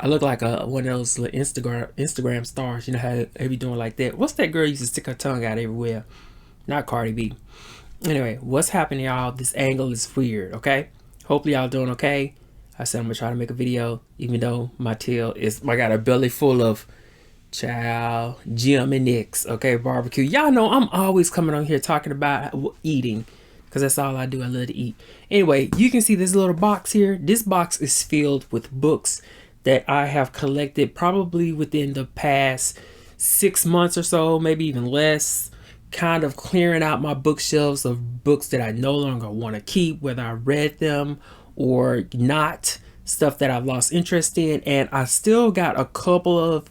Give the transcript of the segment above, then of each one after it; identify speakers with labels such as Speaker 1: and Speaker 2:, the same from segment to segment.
Speaker 1: I look like one of those little Instagram stars. You know how they be doing like that. What's that girl used to stick her tongue out everywhere? Not Cardi B. Anyway, what's happening, y'all? This angle is weird. Okay. Hopefully y'all doing okay. I said I'm gonna try to make a video, even though my tail is. I got a belly full of child Jim and Nick's. Okay, barbecue. Y'all know I'm always coming on here talking about eating, because that's all I do. I love to eat. Anyway, you can see this little box here. This box is filled with books that I have collected probably within the past 6 months or so, maybe even less. Kind of clearing out my bookshelves of books that I no longer want to keep, whether I read them or not, stuff that I've lost interest in. And I still got a couple of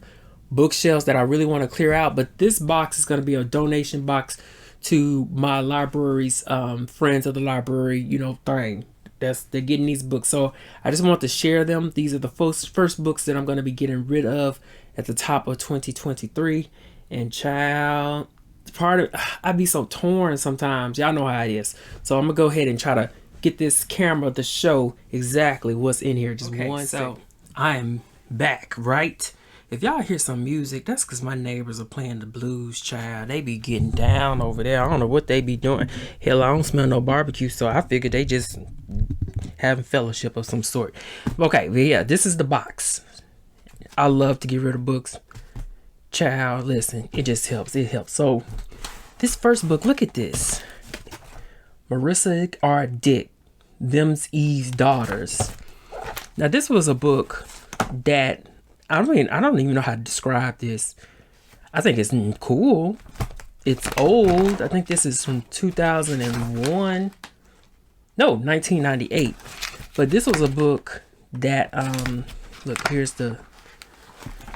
Speaker 1: bookshelves that I really want to clear out, but this box is going to be a donation box to my library's friends of the library, thing. They're getting these books, so I just want to share them. These are the first books that I'm going to be getting rid of at the top of 2023. And child, I'd be so torn sometimes. Y'all know how it is. So I'm gonna go ahead and try to get this camera to show exactly what's in here. Just one second. I am back, right? If y'all hear some music, that's because my neighbors are playing the blues, child. They be getting down over there. I don't know what they be doing. Hell, I don't smell no barbecue, so I figured they just having fellowship of some sort. Okay, but yeah, this is the box. I love to get rid of books. Child, listen, it just helps. It helps. So, this first book, look at this. Marissa R. Dick, Them's Eve's Daughters. Now, this was a book that I don't even know how to describe this. I think it's cool. It's old. I think this is from 2001. No, 1998. But this was a book that, look, here's the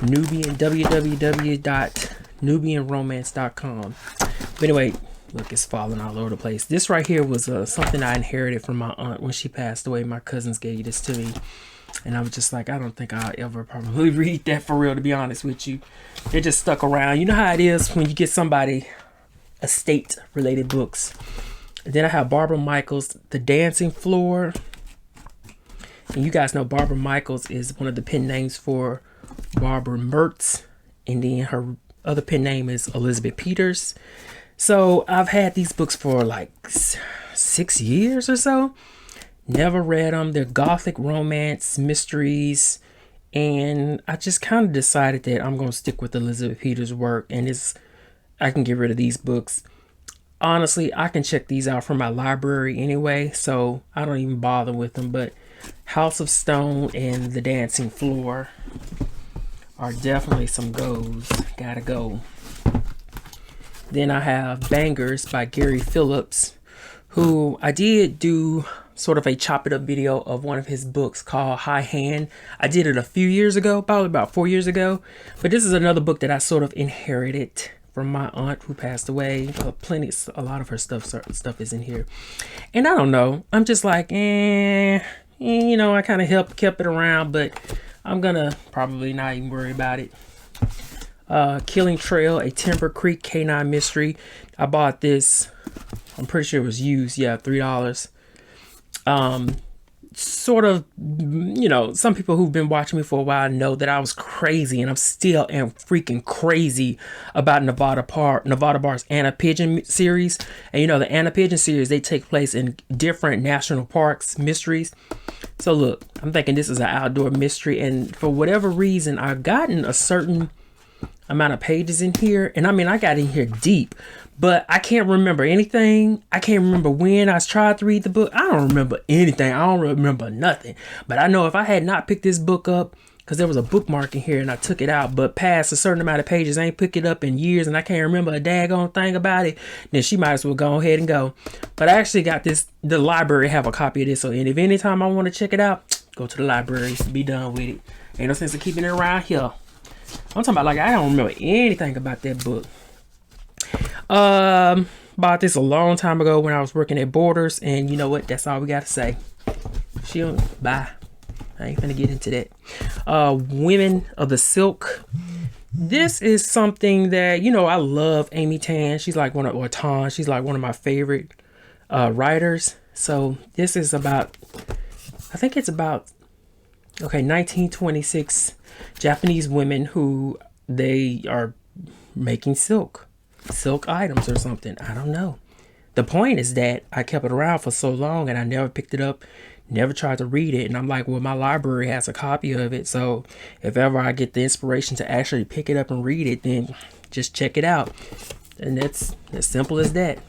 Speaker 1: Nubian, www.nubianromance.com. But anyway, look, it's falling all over the place. This right here was something I inherited from my aunt when she passed away. My cousins gave this to me. And I was just like, I don't think I'll ever probably read that for real, to be honest with you. They're just stuck around. You know how it is when you get somebody estate-related books. And then I have Barbara Michaels, The Dancing Floor. And you guys know Barbara Michaels is one of the pen names for Barbara Mertz. And then her other pen name is Elizabeth Peters. So I've had these books for like 6 years or so. Never read them. They're gothic romance mysteries, and I just kind of decided that I'm going to stick with Elizabeth Peters' work, and I can get rid of these books. Honestly, I can check these out from my library anyway, so I don't even bother with them. But House of Stone and The Dancing Floor are definitely some goes. Gotta go. Then I have Bangers by Gary Phillips, who I did do sort of a chop it up video of one of his books called High Hand. I did it a few years ago, probably about 4 years ago. But this is another book that I sort of inherited from my aunt who passed away. A lot of her stuff is in here. And I don't know. I'm just like, I kind of kept it around, but I'm gonna probably not even worry about it. Killing Trail, a Timber Creek Canine Mystery. I bought this. I'm pretty sure it was used. Yeah, $3. Sort of, some people who've been watching me for a while know that I was crazy, and I'm still am freaking crazy about Nevada Bar's Anna Pigeon series. And the Anna Pigeon series, they take place in different national parks, mysteries. So look, I'm thinking this is an outdoor mystery, and for whatever reason, I've gotten a certain amount of pages in here, and I got in here deep, but I can't remember anything. I can't remember when I tried to read the book. I don't remember anything. I don't remember nothing. But I know if I had not picked this book up, because there was a bookmark in here and I took it out, but past a certain amount of pages, I ain't picked it up in years and I can't remember a daggone thing about it, then she might as well go ahead and go. But I actually got the library have a copy of this, so and if anytime I want to check it out, go to the library, be done with it. Ain't no sense of keeping it around here. I'm talking about, like, I don't remember anything about that book. Bought this a long time ago when I was working at Borders, and you know what? That's all we got to say. Bye. I ain't finna get into that. Women of the Silk. This is something that, I love Amy Tan. She's like she's like one of my favorite writers. So this is about, I think it's about Okay, 1926 Japanese women who they are making silk items or something. I don't know. The point is that I kept it around for so long and I never picked it up, never tried to read it. And I'm like, well, my library has a copy of it. So if ever I get the inspiration to actually pick it up and read it, then just check it out. And that's as simple as that.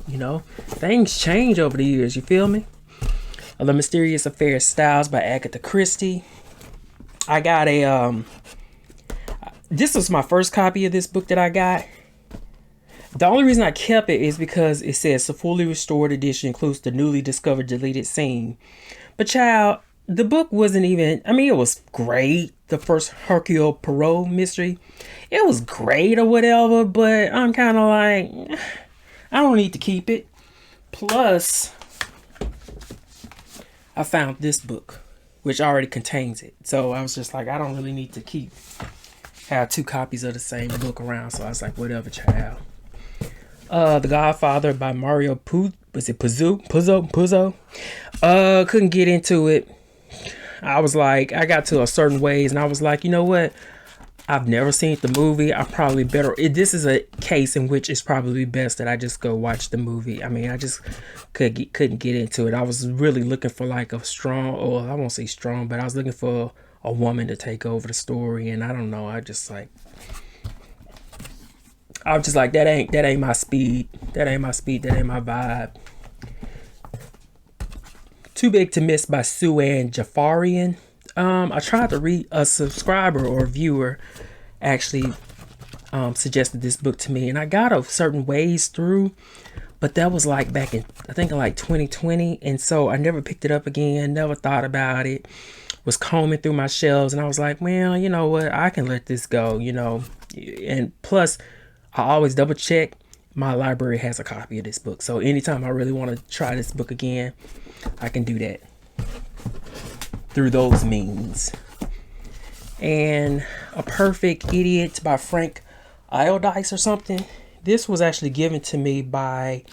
Speaker 1: You know, things change over the years. You feel me? The Mysterious Affair of Styles by Agatha Christie. I got a this was my first copy of this book that I got. The only reason I kept it is because it says the fully restored edition includes the newly discovered deleted scene. But child, the book wasn't even, I mean, it was great. The first Hercule Poirot mystery. It was great or whatever, but I'm kind of like, I don't need to keep it. Plus, I found this book, which already contains it. So I was just like, I don't really need to have two copies of the same book around. So I was like, whatever, child. The Godfather by Mario Puzo? Couldn't get into it. I was like, I got to a certain ways and I was like, you know what? I've never seen the movie. I probably better. This is a case in which it's probably best that I just go watch the movie. I mean, I just couldn't get into it. I was really looking for like a strong, or I won't say strong, but I was looking for a woman to take over the story. And I don't know. I was just like, that ain't my speed. That ain't my speed. That ain't my vibe. Too Big to Miss by Sue-Ann Jafarian. I tried to read, a subscriber or viewer actually suggested this book to me, and I got a certain ways through, but that was like back in, I think in like 2020, and so I never picked it up again, never thought about it, was combing through my shelves, and I was like, well, you know what, I can let this go, you know, and plus, I always double check, my library has a copy of this book, so anytime I really want to try this book again, I can do that through those means. And A Perfect Idiot by Frank Iodice or something. This was actually given to me by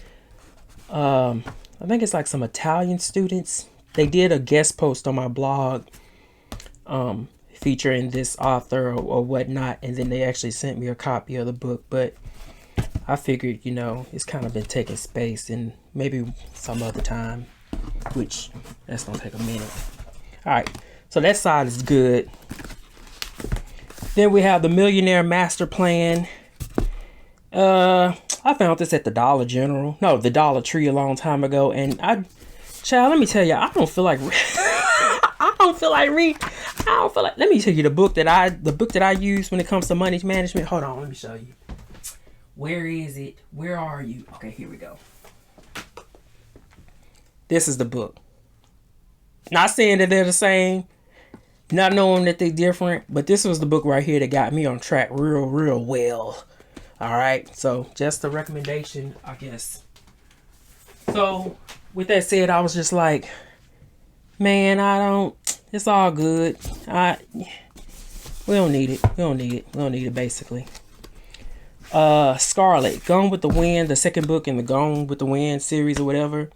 Speaker 1: I think it's like some Italian students. They did a guest post on my blog featuring this author or whatnot, and then they actually sent me a copy of the book. But I figured, you know, it's kind of been taking space, and maybe some other time, which that's gonna take a minute. All right, so that side is good. Then we have The Millionaire Master Plan. I found this at the Dollar General. No, the Dollar Tree a long time ago. And child, let me tell you, I don't feel like let me tell you the book that I use when it comes to money management. Hold on, let me show you. Where is it? Where are you? Okay, here we go. This is the book. Not saying that they're the same, not knowing that they're different, but this was the book right here that got me on track real well. All right, so just a recommendation, I guess. So with that said, I was just like, man, it's all good. We don't need it basically. Scarlet, Gone with the Wind, the second book in the Gone with the Wind series or whatever.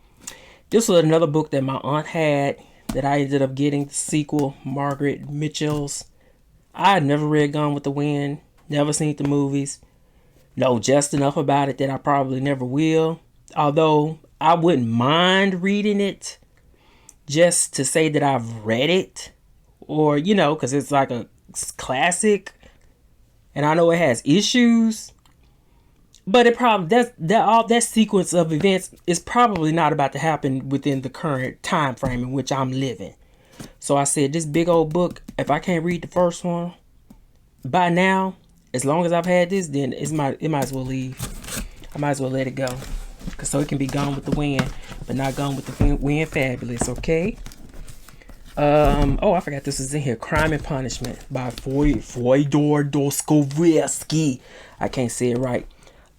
Speaker 1: This was another book that my aunt had that I ended up getting, the sequel, Margaret Mitchell's. I had never read Gone with the Wind, never seen the movies, know just enough about it that I probably never will. Although I wouldn't mind reading it just to say that I've read it, or, you know, because it's like a classic and I know it has issues. But it probably all that sequence of events is probably not about to happen within the current time frame in which I'm living. So I said, this big old book, if I can't read the first one by now, as long as I've had this, then it might as well leave. I might as well let it go, so it can be Gone with the Wind, but not Gone with the Wind Fabulous. Okay. Oh, I forgot this is in here. Crime and Punishment by Fyodor Dostoevsky. I can't say it right.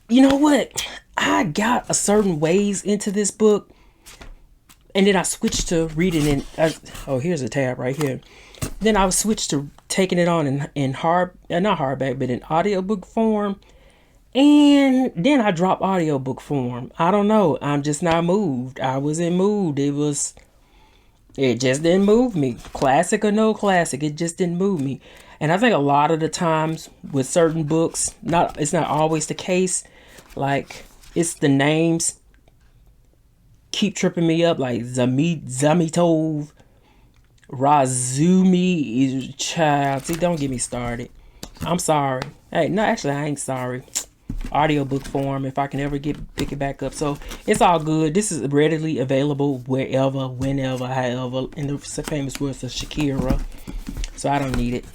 Speaker 1: You know what? I got a certain ways into this book, and then I switched to reading in. Here's a tab right here. Then I switched to taking it on in not hardback, but in audiobook form. And then I dropped audiobook form. I don't know. I'm just not moved. I was in mood. It just didn't move me. Classic or no classic, it just didn't move me. And I think a lot of the times with certain books, it's not always the case. Like, it's the names keep tripping me up, like Zamitov, Razumi is child. See, don't get me started. I'm sorry. Hey, no, actually, I ain't sorry. Audiobook form, if I can ever pick it back up. So it's all good. This is readily available wherever, whenever, however, in the famous words of Shakira. So I don't need it.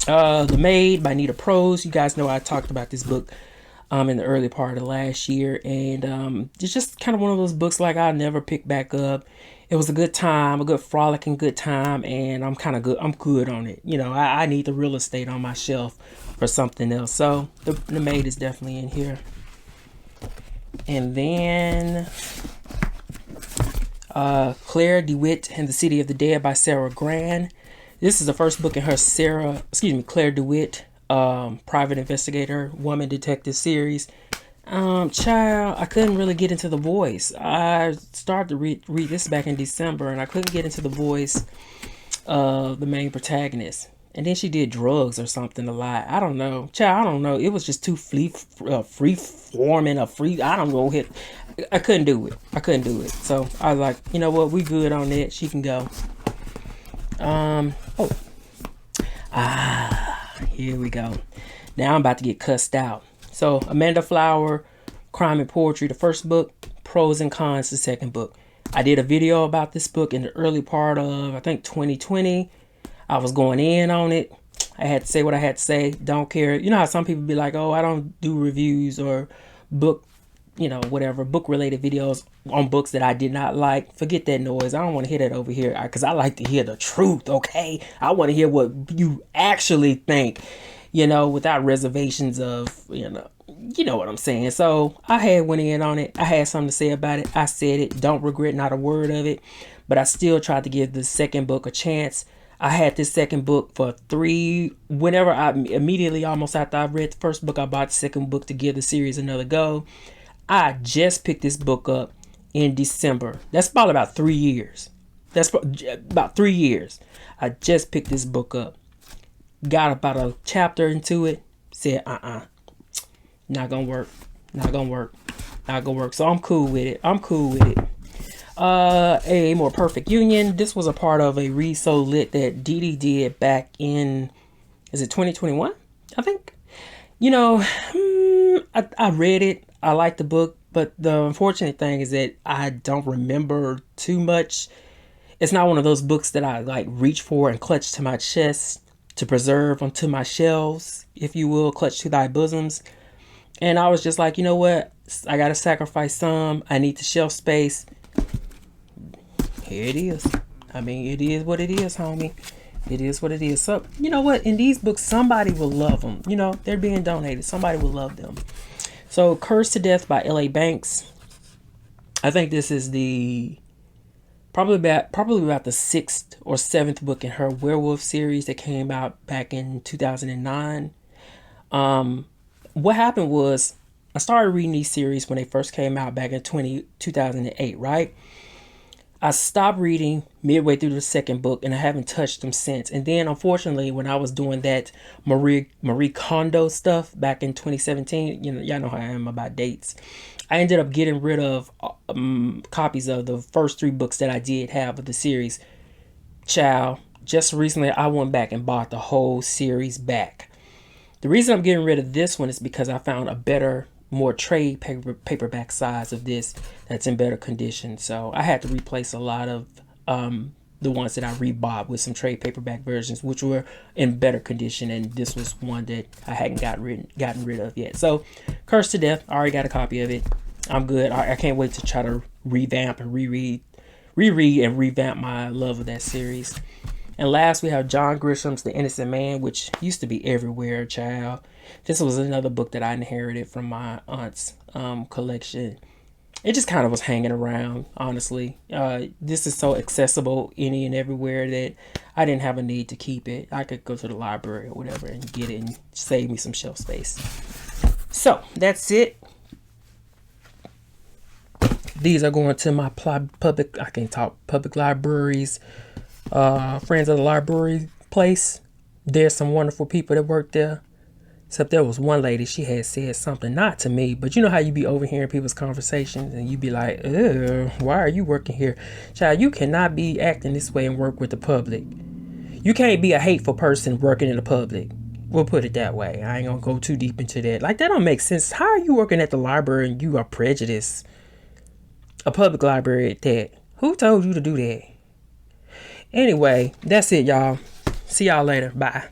Speaker 1: The Maid by Nita Prose. You guys know I talked about this book in the early part of last year, and it's just kind of one of those books like I'll never pick back up. It was a good time, a good frolicking good time, and I'm kind of good. I'm good on it. You know, I need the real estate on my shelf for something else. So the Maid is definitely in here. And then Claire DeWitt and the City of the Dead by Sarah Gran. This is the first book in her Claire DeWitt private investigator woman detective series. Child, I couldn't really get into the voice. I started to read this back in December, and I couldn't get into the voice of the main protagonist. And then she did drugs or something a lot. I don't know. Child, I don't know. It was just too free forming I don't know. I couldn't do it. So I was like, you know what? We good on that. She can go. Here we go. Now I'm about to get cussed out. So Amanda Flower, Crime and Poetry, the first book. Pros and Cons, the second book. I did a video about this book in the early part of, I think, 2020. I was going in on it. I had to say what I had to say. Don't care. You know how some people be like, oh, I don't do reviews or book, whatever, book-related videos on books that I did not like. Forget that noise. I don't want to hear that over here because I like to hear the truth, okay? I want to hear what you actually think, without reservations of, you know what I'm saying. So I went in on it. I had something to say about it. I said it. Don't regret not a word of it. But I still tried to give the second book a chance. I had this second book for whenever immediately almost after I read the first book, I bought the second book to give the series another go. I just picked this book up in December. That's about 3 years. That's about 3 years. I just picked this book up. Got about a chapter into it. Said, not gonna work. So I'm cool with it. A More Perfect Union. This was a part of a Read So Lit that Dee Dee did back in, is it 2021? I think. I read it. I liked the book, but the unfortunate thing is that I don't remember too much. It's not one of those books that I like reach for and clutch to my chest to preserve onto my shelves, if you will, clutch to thy bosoms. And I was just like, you know what? I gotta sacrifice some. I need the shelf space. Here it is. I mean, it is what it is, homie. It is what it is. So, you know what? In these books, somebody will love them. They're being donated. Somebody will love them. So, Cursed to Death by L.A. Banks. I think this is probably about the 6th or 7th book in her werewolf series that came out back in 2009. What happened was I started reading these series when they first came out back in 2008, right? I stopped reading midway through the second book, and I haven't touched them since. And then, unfortunately, when I was doing that Marie Kondo stuff back in 2017, y'all know how I am about dates. I ended up getting rid of copies of the first 3 books that I did have of the series. Child, just recently, I went back and bought the whole series back. The reason I'm getting rid of this one is because I found a better, more trade paperback size of this that's in better condition. So I had to replace a lot of the ones that I rebought with some trade paperback versions, which were in better condition, and this was one that I hadn't gotten rid of yet. So Cursed to Death, I already got a copy of it. I'm good. I can't wait to try to revamp and reread and revamp my love of that series. And last, we have John Grisham's The Innocent Man, which used to be everywhere, child. This was another book that I inherited from my aunt's collection. It just kind of was hanging around, honestly. This is so accessible any and everywhere that I didn't have a need to keep it. I could go to the library or whatever and get it and save me some shelf space. So, that's it. These are going to my public, I can't talk, public libraries, friends of the library place. There's some wonderful people that work there. Except there was one lady, she had said something, not to me, but you know how you be overhearing people's conversations and you be like, ugh, why are you working here? Child, you cannot be acting this way and work with the public. You can't be a hateful person working in the public. We'll put it that way. I ain't gonna go too deep into that. Like, that don't make sense. How are you working at the library and you are prejudiced? A public library at that. Who told you to do that? Anyway, that's it, y'all. See y'all later. Bye.